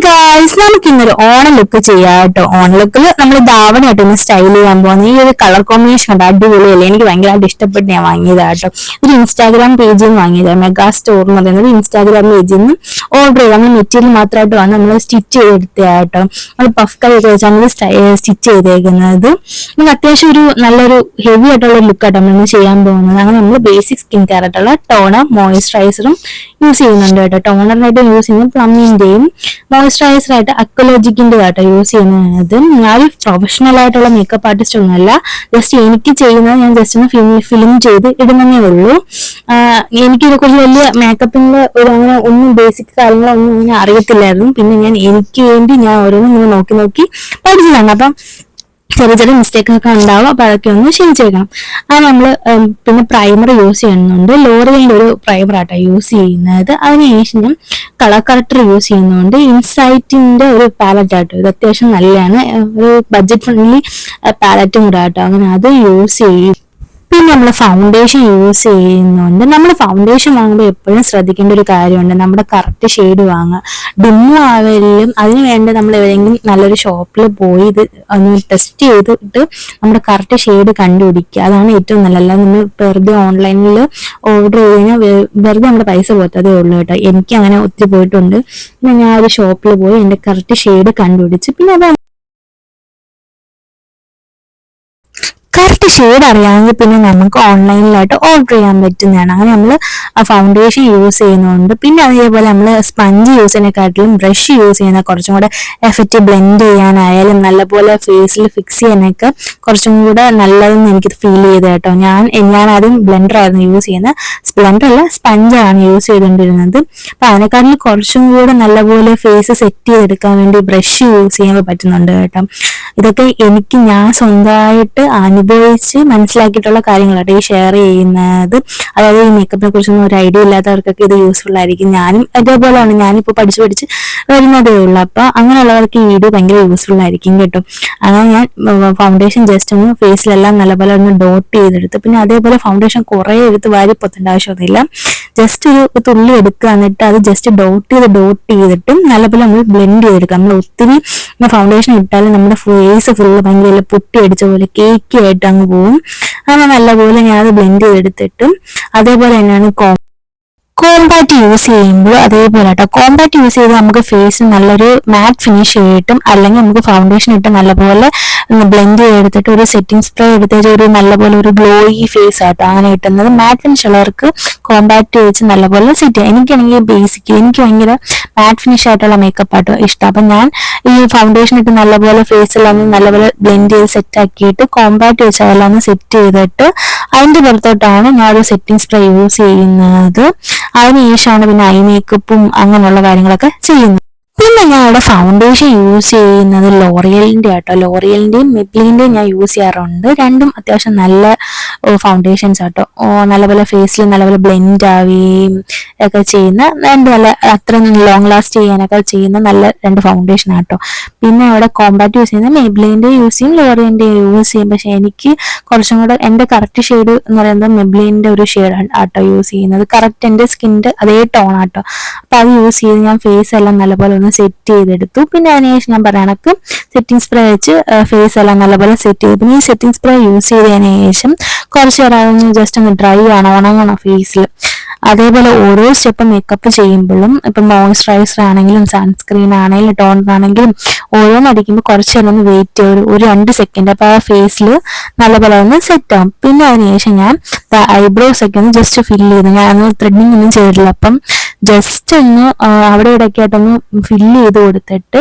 Guys, നമുക്ക് ഇന്നൊരു Onam look ചെയ്യാം കേട്ടോ. ഓണം ലുക്കിൽ നമ്മൾ ധാവണയായിട്ട് ഒന്ന് സ്റ്റൈൽ ചെയ്യാൻ പോകുന്നത്. ഈ ഒരു കളർ കോമ്പിനേഷൻ ഉണ്ട്, അടിപൊളിയല്ലേ? എനിക്ക് ഭയങ്കരമായിട്ട് ഇഷ്ടപ്പെട്ട് ഞാൻ വാങ്ങിയതാ കേട്ടോ. ഒരു ഇൻസ്റ്റാഗ്രാം പേജിൽ നിന്ന് വാങ്ങിയതാണ്. മെഗാ സ്റ്റോർ എന്ന് പറയുന്നത് ഇൻസ്റ്റാഗ്രാം പേജിൽ നിന്ന് ഓർഡർ ചെയ്ത് നമ്മൾ മെറ്റീരിയൽ മാത്രമായിട്ട് വന്ന് നമ്മൾ സ്റ്റിച്ച് ചെയ്തെടുത്ത കേട്ടോ. നമ്മൾ പഫ് കൈയൊക്കെ വെച്ചാൽ നമ്മൾ സ്റ്റിച്ച് ചെയ്തേക്കുന്നത്. നമുക്ക് അത്യാവശ്യം ഒരു നല്ലൊരു ഹെവി ആയിട്ടുള്ള ലുക്കായിട്ട് നമ്മൾ ചെയ്യാൻ പോകുന്നത്. അങ്ങനെ നമ്മൾ ബേസിക് സ്കിൻ കെയർ ആയിട്ടുള്ള ടോണർ മോയിസ്ചറൈസറും യൂസ് ചെയ്യുന്നുണ്ട് കേട്ടോ. ടോണറിനായിട്ട് യൂസ് ചെയ്യുന്നത് പ്ലമ്മിന്റെയും മോയിസ്ചറൈസർ ആയിട്ട് അക്വലോജിക്കിന്റെ ആട്ടോ യൂസ് ചെയ്യുന്നത്. ഞാൻ പ്രൊഫഷണൽ ആയിട്ടുള്ള മേക്കപ്പ് ആർട്ടിസ്റ്റ് ഒന്നുമല്ല, ജസ്റ്റ് എനിക്ക് ചെയ്യുന്നത് ഞാൻ ജസ്റ്റ് ഒന്ന് ഫിലിം ചെയ്ത് ഇടുന്നതേ ഉള്ളൂ. എനിക്കിതിനെ കുറിച്ച് വലിയ മേക്കപ്പിന്റെ ഒരു അങ്ങനെ ഒന്നും ബേസിക് കാര്യങ്ങളൊന്നും അങ്ങനെ അറിയത്തില്ലായിരുന്നു. പിന്നെ എനിക്ക് വേണ്ടി ഞാൻ ഓരോന്നും ഇങ്ങനെ നോക്കി നോക്കി പഠിച്ചതാണ്. അപ്പം ചെറിയ ചെറിയ മിസ്റ്റേക്ക് ഒക്കെ ഉണ്ടാവും, അപ്പൊ അതൊക്കെ ഒന്ന് ക്ഷമിച്ചേക്കണം. അത് നമ്മള് പിന്നെ പ്രൈമർ യൂസ് ചെയ്യുന്നുണ്ട്. ലോറിയലിന്റെ ഒരു പ്രൈമർ ആട്ടോ യൂസ് ചെയ്യുന്നത്. അതിനുശേഷം ഞാൻ കളർ കറക്റ്റർ യൂസ് ചെയ്യുന്നുണ്ട്. ഇൻസൈറ്റിന്റെ ഒരു പാലറ്റ് ആട്ടോ. ഇത് അത്യാവശ്യം നല്ലതാണ്, ഒരു ബഡ്ജറ്റ് ഫ്രണ്ട്ലി പാലറ്റും കൂടെ ആട്ടോ. അങ്ങനെ അത് യൂസ് ചെയ്യും. പിന്നെ നമ്മൾ ഫൗണ്ടേഷൻ യൂസ് ചെയ്യുന്നുണ്ട്. നമ്മൾ ഫൗണ്ടേഷൻ വാങ്ങുമ്പോൾ എപ്പോഴും ശ്രദ്ധിക്കേണ്ട ഒരു കാര്യമുണ്ട്, നമ്മുടെ കറക്റ്റ് ഷെയ്ഡ് വാങ്ങുക. ഡിമ്മു ആവലും അതിന് വേണ്ടി നമ്മൾ ഏതെങ്കിലും നല്ലൊരു ഷോപ്പിൽ പോയി ഇത് ഒന്ന് ടെസ്റ്റ് ചെയ്തിട്ട് നമ്മുടെ കറക്റ്റ് ഷെയ്ഡ് കണ്ടുപിടിക്കുക. അതാണ് ഏറ്റവും നല്ലത്. അല്ലാതെ നമ്മൾ വെറുതെ ഓൺലൈനിൽ ഓർഡർ ചെയ്ത് കഴിഞ്ഞാൽ വെറുതെ നമ്മുടെ പൈസ പോത്തതേ ഉള്ളൂ കേട്ടോ. എനിക്ക് അങ്ങനെ ഒത്തിരി പോയിട്ടുണ്ട്. പിന്നെ ഞാൻ ഒരു ഷോപ്പിൽ പോയി എൻ്റെ കറക്റ്റ് ഷെയ്ഡ് കണ്ടുപിടിച്ച് പിന്നെ അത് കറക്റ്റ് ഷെയ്ഡ് അറിയാമെങ്കിൽ പിന്നെ നമുക്ക് ഓൺലൈനിലായിട്ട് ഓർഡർ ചെയ്യാൻ പറ്റുന്നതാണ്. അങ്ങനെ നമ്മൾ ഫൗണ്ടേഷൻ യൂസ് ചെയ്യുന്നുണ്ട്. പിന്നെ അതേപോലെ നമ്മൾ സ്പഞ്ച് യൂസ് ചെയ്യുന്നതിനെക്കാട്ടിലും ബ്രഷ് യൂസ് ചെയ്യുന്ന കുറച്ചും കൂടെ എഫക്റ്റ് ബ്ലെൻഡ് ചെയ്യാനായാലും നല്ലപോലെ ഫേസിൽ ഫിക്സ് ചെയ്യാനൊക്കെ കുറച്ചും കൂടെ നല്ലതെന്ന് എനിക്ക് ഫീൽ ചെയ്ത് കേട്ടോ. ഞാൻ ആദ്യം ബ്ലെൻഡർ ആയിരുന്നു യൂസ് ചെയ്യുന്നത്. ബ്ലെൻഡർ അല്ല, സ്പഞ്ചാണ് യൂസ് ചെയ്തുകൊണ്ടിരുന്നത്. അപ്പൊ അതിനെക്കാട്ടിലും കുറച്ചും കൂടെ നല്ലപോലെ ഫേസ് സെറ്റ് ചെയ്തെടുക്കാൻ വേണ്ടി ബ്രഷ് യൂസ് ചെയ്യാൻ പറ്റുന്നുണ്ട് കേട്ടോ. ഇതൊക്കെ ഞാൻ സ്വന്തമായിട്ട് അനുഭവിച്ച് മനസ്സിലാക്കിയിട്ടുള്ള കാര്യങ്ങളാണ് ഈ ഷെയർ ചെയ്യുന്നത്. അതായത് ഈ മേക്കപ്പിനെ കുറിച്ചൊന്നും ഒരു ഐഡിയ ഇല്ലാത്തവർക്കൊക്കെ ഇത് യൂസ്ഫുൾ ആയിരിക്കും. ഞാനും അതേപോലെയാണ്, ഞാനിപ്പോൾ പഠിച്ച് വരുന്നതേ ഉള്ളൂ. അപ്പൊ അങ്ങനെയുള്ളവർക്ക് ഈ വീഡിയോ ഭയങ്കര യൂസ്ഫുൾ ആയിരിക്കും കേട്ടോ. അങ്ങനെ ഞാൻ ഫൗണ്ടേഷൻ ജസ്റ്റ് ഒന്ന് ഫേസിലെല്ലാം നല്ലപോലെ ഒന്ന് ഡോട്ട് ചെയ്തെടുത്ത്, പിന്നെ അതേപോലെ ഫൗണ്ടേഷൻ കുറെ എടുത്ത് വാരി പൊത്തേണ്ട ആവശ്യമൊന്നുമില്ല. ജസ്റ്റ് ഒരു തുള്ളി എടുക്കുക, എന്നിട്ട് അത് ജസ്റ്റ് ഡോട്ട് ചെയ്തിട്ട് നല്ലപോലെ നമ്മൾ ബ്ലെൻഡ് ചെയ്തെടുക്കുക. നമ്മൾ ഒത്തിരി ഫൗണ്ടേഷൻ ഇട്ടാലും നമ്മുടെ ഫേസ് ഫുള്ള് ഭയങ്കര പൊട്ടി അടിച്ച പോലെ കേക്കി ആയിട്ട് അങ്ങ് പോകും. അങ്ങനെ നല്ലപോലെ ഞാൻ അത് ബ്ലെൻഡ് ചെയ്തെടുത്തിട്ടും അതേപോലെ തന്നെയാണ് കോമ്പാക്ട് യൂസ് ചെയ്യുമ്പോൾ അതേപോലെ കേട്ടോ. കോമ്പാക്ട് യൂസ് ചെയ്ത് നമുക്ക് ഫേസ് നല്ലൊരു മാറ്റ് ഫിനിഷ് കിട്ടും. അല്ലെങ്കിൽ നമുക്ക് ഫൗണ്ടേഷൻ ഇട്ട് നല്ലപോലെ ബ്ലെൻഡ് ചെയ്തെടുത്തിട്ട് ഒരു സെറ്റിംഗ് സ്പ്രേ എടുത്തിട്ട് ഒരു നല്ലപോലെ ഒരു ഗ്ലോയി ഫേസ് ആട്ടോ അങ്ങനെ കിട്ടുന്നത്. മാറ്റ് ഫിനിഷ് ഉള്ളവർക്ക് കോമ്പാക്ട് വെച്ച് നല്ലപോലെ സെറ്റ് ചെയ്യാം. എനിക്കാണെങ്കിൽ എനിക്ക് ഭയങ്കര മാറ്റ് ഫിനിഷ് ആയിട്ടുള്ള മേക്കപ്പ് ആട്ടോ ഇഷ്ടം. അപ്പൊ ഞാൻ ഈ ഫൗണ്ടേഷൻ ഇട്ട് നല്ലപോലെ ഫേസിലൊന്ന് നല്ലപോലെ ബ്ലെൻഡ് ചെയ്ത് സെറ്റ് ആക്കിയിട്ട് കോമ്പാക്ട് വെച്ച് അതെല്ലാം ഒന്ന് സെറ്റ് ചെയ്തിട്ട് അതിന്റെ പുറത്തോട്ടാണ് ഞാൻ ഒരു സെറ്റിംഗ് സ്പ്രേ യൂസ് ചെയ്യുന്നത്. അതിനുശേഷമാണ് പിന്നെ ഐ മേക്കപ്പും അങ്ങനെയുള്ള കാര്യങ്ങളൊക്കെ ചെയ്യുന്നത്. പിന്നെ ഞാൻ അവിടെ ഫൗണ്ടേഷൻ യൂസ് ചെയ്യുന്നത് ലോറിയലിന്റെ ആട്ടോ. ലോറിയലിന്റെയും മെബ്ലിന്റെയും ഞാൻ യൂസ് ചെയ്യാറുണ്ട്. രണ്ടും അത്യാവശ്യം നല്ല ഫൗണ്ടേഷൻസ് ആട്ടോ. നല്ലപോലെ ഫേസിൽ നല്ലപോലെ ബ്ലെൻഡ് ആവുകയും ഒക്കെ ചെയ്യുന്ന നല്ല അത്ര ലോങ് ലാസ്റ്റ് ചെയ്യാനൊക്കെ ചെയ്യുന്ന നല്ല രണ്ട് ഫൗണ്ടേഷൻ ആട്ടോ. പിന്നെ അവിടെ കോമ്പാക്ട് യൂസ് ചെയ്യുന്ന മെബ്ലിന്റെ യൂസ് ചെയ്യും, ലോറിയലിന്റെ യൂസ് ചെയ്യും. പക്ഷെ എനിക്ക് കുറച്ചും കൂടെ എന്റെ കറക്റ്റ് ഷെയ്ഡ് എന്ന് പറയുന്നത് മെബ്ലിന്റെ ഒരു ഷെയ്ഡ് ആട്ടോ യൂസ് ചെയ്യുന്നത്. കറക്റ്റ് എന്റെ സ്കിന്റെ അതേ ടോൺ ആട്ടോ. അപ്പൊ അത് യൂസ് ചെയ്ത് ഞാൻ ഫേസ് എല്ലാം നല്ലപോലെ ഒന്ന് സെറ്റ് ചെയ്തെടുത്തു. പിന്നെ അതിനുശേഷം ഞാൻ പറയണക്ക് സെറ്റിംഗ് സ്പ്രേ വെച്ച് ഫേസ് എല്ലാം നല്ലപോലെ സെറ്റ് ചെയ്തു. പിന്നെ ഈ സെറ്റിംഗ് സ്പ്രേ യൂസ് ചെയ്തതിനു ശേഷം കുറച്ച് നേരം ജസ്റ്റ് ഒന്ന് ഡ്രൈ ആണോ ഉണങ്ങണം ഫേസിൽ. അതേപോലെ ഓരോ സ്റ്റെപ്പ് മേക്കപ്പ് ചെയ്യുമ്പോഴും ഇപ്പം മോയിസ്ചറൈസർ ആണെങ്കിലും സൺസ്ക്രീൻ ആണെങ്കിലും ടോണർ ആണെങ്കിലും ഓരോന്ന് അടിക്കുമ്പോൾ കുറച്ച് നേരം ഒന്ന് വെയിറ്റ് ചെയ്യും, ഒരു 2 സെക്കൻഡ്. അപ്പൊ ആ ഫേസിൽ നല്ലപോലെ ഒന്ന് സെറ്റ് ആവും. പിന്നെ അതിനുശേഷം ഞാൻ ഐബ്രോസ് ഒക്കെ ഒന്ന് ജസ്റ്റ് ഫില്ല് ചെയ്തു. ഞാനൊന്ന് ത്രെഡിങ് ഒന്നും ചെയ്തിട്ടില്ല. അപ്പം ജസ്റ്റ് ഒന്ന് അവിടെ ഇവിടെയൊക്കെ ആയിട്ടൊന്ന് ഫില്ല് ചെയ്ത് കൊടുത്തിട്ട്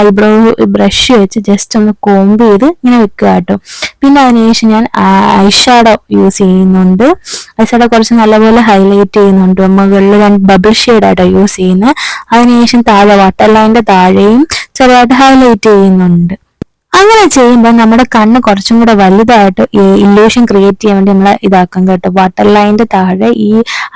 ഐബ്രോ ബ്രഷ് വെച്ച് ജസ്റ്റ് ഒന്ന് കോംബ് ചെയ്ത് ഇങ്ങനെ വെക്കുക കേട്ടോ. പിന്നെ അതിനുശേഷം ഞാൻ ഐഷാഡോ യൂസ് ചെയ്യുന്നുണ്ട്. ഐഷാഡോ കുറച്ച് നല്ലപോലെ ഹൈലൈറ്റ് ചെയ്യുന്നുണ്ട്. മുകളിൽ 2 ബബിൾ ഷെയ്ഡായിട്ടോ യൂസ് ചെയ്യുന്നത്. അതിനുശേഷം താഴെ വാട്ടർ ലൈനിന്റെ താഴെയും ചെറുതായിട്ട് ഹൈലൈറ്റ് ചെയ്യുന്നുണ്ട്. അങ്ങനെ ചെയ്യുമ്പോൾ നമ്മുടെ കണ്ണ് കുറച്ചും കൂടെ വലുതായിട്ട് ഇല്യൂഷൻ ക്രിയേറ്റ് ചെയ്യാൻ വേണ്ടി നമ്മളെ ഇതാക്കാം കേട്ടോ. വാട്ടർ ലൈനിന്റെ താഴെ ഈ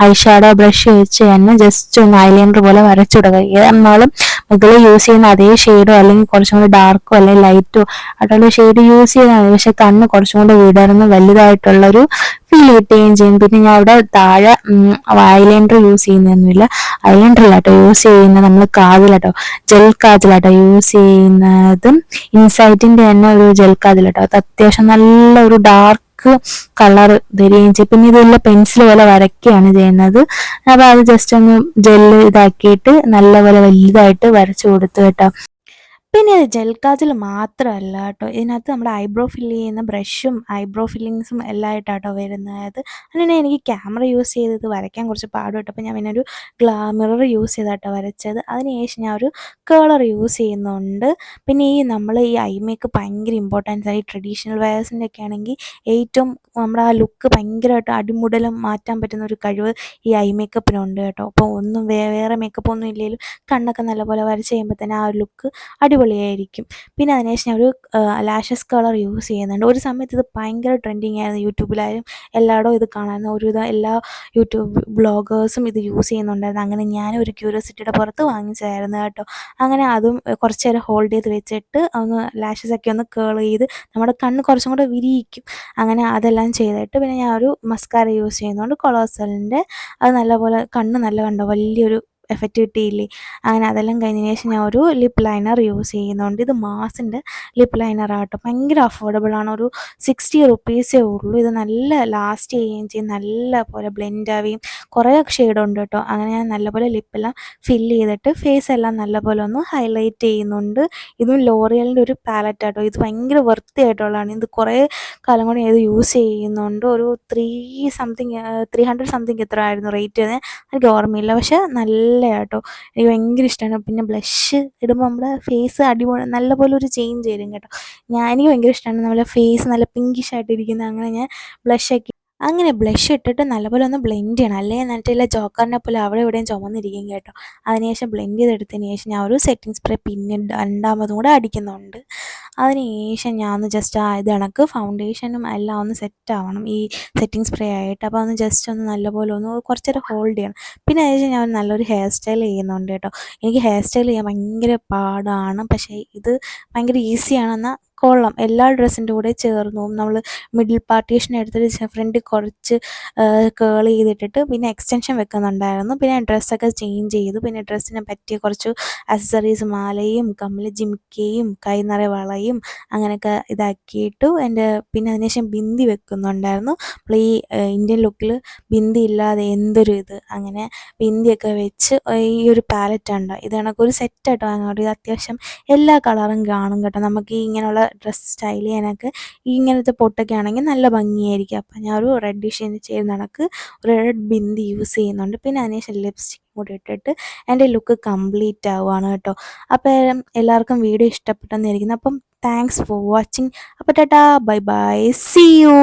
ഐഷാഡോ ബ്രഷ് വെച്ച് തന്നെ ജസ്റ്റ് ഒന്ന് ഐലൈനർ പോലെ വരച്ചുവിടുക. എന്നാലും മകൾ യൂസ് ചെയ്യുന്ന അതേ ഷെയ്ഡോ അല്ലെങ്കിൽ കുറച്ചും കൂടി ഡാർക്കോ അല്ലെങ്കിൽ ലൈറ്റോ ആയിട്ടുള്ള ഷെയ്ഡ് യൂസ് ചെയ്താൽ മതി. പക്ഷെ കണ്ണ് കുറച്ചും കൂടി വിടർന്ന് വലുതായിട്ടുള്ളൊരു ഫീൽ കിട്ടുകയും ചെയ്യും. പിന്നെ ഞാൻ അവിടെ താഴെ ഐലൈനർ യൂസ് ചെയ്യുന്നൊന്നുമില്ല. ഐലൈനറിലാട്ടോ യൂസ് ചെയ്യുന്നത് നമ്മൾ കാതിലാട്ടോ, ജെൽ കാജലാട്ടോ യൂസ് ചെയ്യുന്നതും. ഇൻസൈറ്റിന്റെ തന്നെ ഒരു ജെൽ കാജലാട്ടോ. അത് അത്യാവശ്യം നല്ല ഒരു ഡാർക്ക് കളർ തരികയും ചെയ്യും. പിന്നെ ഇതെല്ലാം പെൻസിൽ പോലെ വരയ്ക്കുകയാണ് ചെയ്യുന്നത്. അപ്പൊ അത് ജസ്റ്റ് ഒന്ന് ജെല്ല് ഇതാക്കിയിട്ട് നല്ലപോലെ വലുതായിട്ട് വരച്ചു കൊടുത്തു കേട്ടോ. പിന്നെ അത് ജെൽ കാജൽ മാത്രമല്ല കേട്ടോ, ഇതിനകത്ത് നമ്മുടെ ഐബ്രോ ഫില്ല് ചെയ്യുന്ന ബ്രഷും ഐബ്രോ ഫില്ലിങ്സും എല്ലാം ആയിട്ടാട്ടോ വരുന്നത്. അങ്ങനെ എനിക്ക് ക്യാമറ യൂസ് ചെയ്തത് വരയ്ക്കാൻ കുറച്ച് പാട് കേട്ടോ. അപ്പോൾ ഞാൻ പിന്നെ ഒരു മിറർ യൂസ് ചെയ്താട്ടോ വരച്ചത്. അതിനുശേഷം ഞാൻ ഒരു കേളർ യൂസ് ചെയ്യുന്നുണ്ട്. പിന്നെ നമ്മൾ ഈ ഐ മേക്കപ്പ് ഭയങ്കര ഇമ്പോർട്ടൻസ് ആയി ട്രഡീഷണൽ വെയേഴ്സിൻ്റെ ഒക്കെ ആണെങ്കിൽ ഏറ്റവും നമ്മുടെ ആ ലുക്ക് ഭയങ്കരമായിട്ട് അടിമുടലും മാറ്റാൻ പറ്റുന്ന ഒരു കഴിവ് ഈ ഐ മേക്കപ്പിനുണ്ട് കേട്ടോ. അപ്പോൾ ഒന്നും വേറെ മേക്കപ്പ് ഒന്നും ഇല്ലെങ്കിലും കണ്ണൊക്കെ നല്ലപോലെ വരച്ച് കഴിയുമ്പോൾ തന്നെ ആ ഒരു ലുക്ക് അടിപൊളിയായിരിക്കും. പിന്നെ അതിനുശേഷം ഞാൻ ഒരു ലാഷസ് കളർ യൂസ് ചെയ്യുന്നുണ്ട്. ഒരു സമയത്ത് ഇത് ഭയങ്കര ട്രെൻഡിങ് ആയിരുന്നു. യൂട്യൂബിലായാലും എല്ലായിടവും ഇത് കാണാമായിരുന്നു. ഒരുവിധം എല്ലാ യൂട്യൂബ് ബ്ലോഗേഴ്സും ഇത് യൂസ് ചെയ്യുന്നുണ്ടായിരുന്നു. അങ്ങനെ ഞാനും ഒരു ക്യൂരിയോസിറ്റിയുടെ പുറത്ത് വാങ്ങിച്ചതായിരുന്നു കേട്ടോ. അങ്ങനെ അതും കുറച്ച് നേരം ഹോൾഡ് ചെയ്ത് വെച്ചിട്ട് ഒന്ന് ലാഷസൊക്കെ ഒന്ന് കേൾ ചെയ്ത് നമ്മുടെ കണ്ണ് കുറച്ചും കൂടെ വിരിയിക്കും. അങ്ങനെ അതെല്ലാം ചെയ്തിട്ട് പിന്നെ ഞാൻ ഒരു മസ്കാര യൂസ് ചെയ്യുന്നുണ്ട്, കൊളോസലിൻ്റെ. അത് നല്ലപോലെ കണ്ണ് നല്ല കണ്ടോ വലിയൊരു എഫക്റ്റ് കിട്ടിയില്ലേ. അങ്ങനെ അതെല്ലാം കഴിഞ്ഞതിന് ശേഷം ഞാൻ ഒരു ലിപ്പ് ലൈനർ യൂസ് ചെയ്യുന്നുണ്ട്. ഇത് മാസിൻ്റെ ലിപ്പ് ലൈനർ ആട്ടോ. ഭയങ്കര അഫോർഡബിൾ ആണ്. ഒരു 60 റുപ്പീസേ ഉള്ളൂ. ഇത് നല്ല ലാസ്റ്റ് ചെയ്യുകയും ചെയ്യും, നല്ല പോലെ ബ്ലെൻഡ് ആവുകയും കുറേ ഷെയ്ഡുണ്ട് കേട്ടോ. അങ്ങനെ ഞാൻ നല്ലപോലെ ലിപ്പെല്ലാം ഫില്ല് ചെയ്തിട്ട് ഫേസ് എല്ലാം നല്ലപോലെ ഒന്ന് ഹൈലൈറ്റ് ചെയ്യുന്നുണ്ട്. ഇതും ലോറിയലിൻ്റെ ഒരു പാലറ്റ് ആട്ടോ. ഇത് ഭയങ്കര വൃത്തി ആയിട്ടുള്ളതാണ്. ഇത് കുറേ കാലം കൊണ്ട് ഇത് യൂസ് ചെയ്യുന്നുണ്ട്. ഒരു 300 സംതിങ് എത്ര ആയിരുന്നു റേറ്റ് ചെയ്തത് എനിക്ക് ഓർമ്മയില്ല. പക്ഷെ നല്ല കേട്ടോ, എനിക്ക് ഭയങ്കര ഇഷ്ടമാണ്. പിന്നെ ബ്ലഷ് ഇടുമ്പോൾ നമ്മുടെ ഫേസ് അടിപൊളി നല്ലപോലെ ഒരു ചേഞ്ച് വരും കേട്ടോ. എനിക്ക് ഭയങ്കര ഇഷ്ടമാണ് നമ്മുടെ ഫേസ് നല്ല പിങ്കിഷ് ആയിട്ടിരിക്കുന്നത്. അങ്ങനെ ഞാൻ ബ്ലഷ് ഇട്ടിട്ട് നല്ലപോലെ ഒന്ന് ബ്ലെൻഡ് ചെയ്യണം. അല്ലെങ്കിൽ എന്നിട്ടില്ല ജോക്കറിനെ പോലെ അവിടെ ഇവിടെയും ചുമന്നിരിക്കും കേട്ടോ. അതിനുശേഷം ബ്ലെൻഡ് ചെയ്തെടുത്തതിന് ശേഷം ഞാൻ ഒരു സെറ്റിംഗ് സ്പ്രേ പിന്നെ രണ്ടാമതും കൂടെ അടിക്കുന്നുണ്ട്. അതിനുശേഷം ഞാൻ ഒന്ന് ജസ്റ്റ് ഇത് കണക്ക് ഫൗണ്ടേഷനും എല്ലാം ഒന്ന് സെറ്റ് ആവണം ഈ സെറ്റിംഗ് സ്പ്രേ ആയിട്ട്. അപ്പോൾ ഒന്ന് ജസ്റ്റ് ഒന്ന് നല്ലപോലെ ഒന്ന് കുറച്ച് നേരം ഹോൾഡ് ചെയ്യണം. പിന്നെ അതിനുശേഷം ഞാൻ നല്ലൊരു ഹെയർ സ്റ്റൈൽ ചെയ്യുന്നുണ്ട് കേട്ടോ. എനിക്ക് ഹെയർ സ്റ്റൈൽ ചെയ്യാൻ ഭയങ്കര പാടാണ്. പക്ഷേ ഇത് ഭയങ്കര ഈസിയാണെന്നാൽ കൊള്ളാം. എല്ലാ ഡ്രസ്സിൻ്റെ കൂടെ ചേർന്നു. നമ്മൾ മിഡിൽ പാർട്ടീഷൻ എടുത്തിട്ട് ഫ്രണ്ടിൽ കുറച്ച് കേൾ ചെയ്തിട്ടിട്ട് പിന്നെ എക്സ്റ്റൻഷൻ വെക്കുന്നുണ്ടായിരുന്നു. പിന്നെ ഡ്രസ്സൊക്കെ ചേഞ്ച് ചെയ്തു. പിന്നെ ഡ്രസ്സിനെ പറ്റിയ കുറച്ച് ആക്സസറീസ്, മാലയും കമ്മല്, ജിമിക്കയും കൈ നിറയെ വളയും അങ്ങനെയൊക്കെ ഇതാക്കിയിട്ടു. പിന്നെ അതിനുശേഷം ബിന്ദി വെക്കുന്നുണ്ടായിരുന്നു. അപ്പോൾ ഈ ഇന്ത്യൻ ലുക്കിൽ ബിന്ദി ഇല്ലാതെ എന്തൊരു ഇത്. അങ്ങനെ ബിന്ദിയൊക്കെ വെച്ച് ഈ ഒരു പാലറ്റ് ഉണ്ട്. ഇത് കണക്ക് ഒരു സെറ്റായിട്ട് വാങ്ങാം. ഇത് അത്യാവശ്യം എല്ലാ കളറും കാണും കേട്ടോ. നമുക്ക് ഈ ഇങ്ങനെയുള്ള ഡ്രസ്സ് സ്റ്റൈൽ ചെയ്യാനൊക്കെ ഇങ്ങനത്തെ പൊട്ടൊക്കെ ആണെങ്കിൽ നല്ല ഭംഗിയായിരിക്കും. അപ്പം ഞാൻ ഒരു റെഡിഷ് ചെയ്യുന്ന കണക്ക് ഒരു റെഡ് ബിന്ദി യൂസ് ചെയ്യുന്നുണ്ട്. പിന്നെ അതിനുശേഷം ലിപ്സ്റ്റിക് കൂടി ഇട്ടിട്ട് എൻ്റെ ലുക്ക് കംപ്ലീറ്റ് ആവുകയാണ് കേട്ടോ. അപ്പം എല്ലാവർക്കും വീഡിയോ ഇഷ്ടപ്പെട്ടെന്നിരിക്കുന്നു. അപ്പം താങ്ക്സ് ഫോർ വാച്ചിങ്. അപ്പോൾ tata, bye bye, see U.